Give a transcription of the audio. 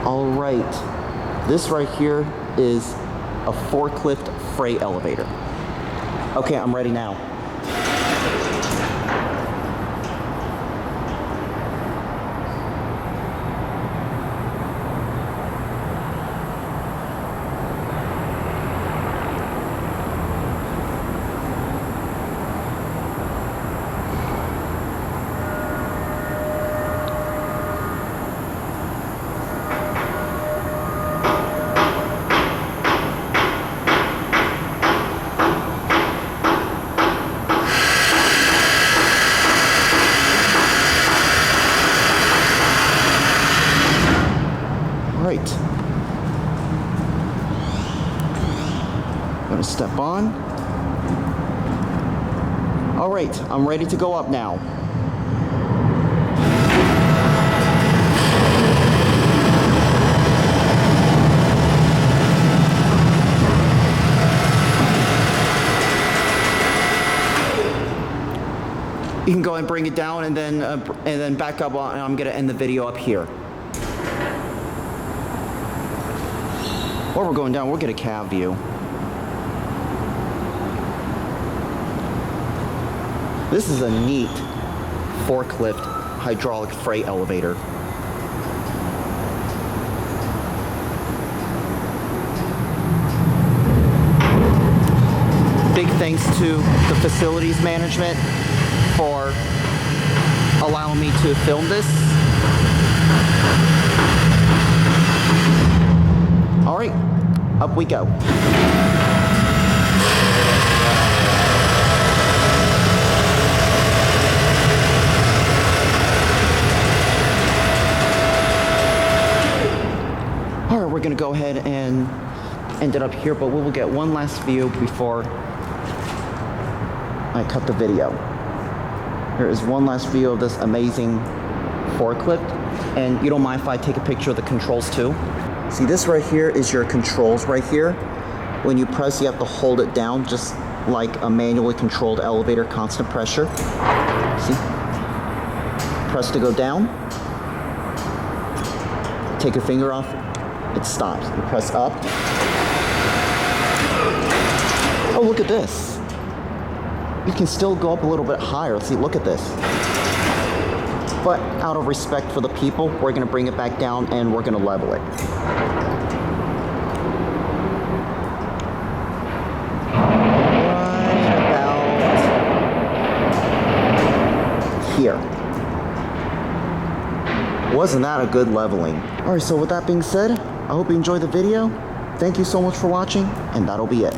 All right, this right here is a forklift freight elevator. Okay, I'm ready now. Right. I'm gonna step on. All right, I'm ready to go up now. You can go and bring it down and then back up on, and I'm gonna end the video up here. While we're going down, we'll get a cab view. This is a neat forklift hydraulic freight elevator. Big thanks to the facilities management for allowing me to film this. All right, up we go. All right, we're gonna go ahead and end it up here, but we will get one last view before I cut the video. Here is one last view of this amazing forklift, and you don't mind if I take a picture of the controls too? See, this right here is your controls right here. When you press, you have to hold it down just like a manually controlled elevator, constant pressure. See? Press to go down. Take your finger off, it stops. You press up. Oh, look at this. You can still go up a little bit higher. See, look at this. But out of respect for the people, we're gonna bring it back down and we're gonna level it. Right about here. Wasn't that a good leveling? All right, so with that being said, I hope you enjoyed the video. Thank you so much for watching, and that'll be it.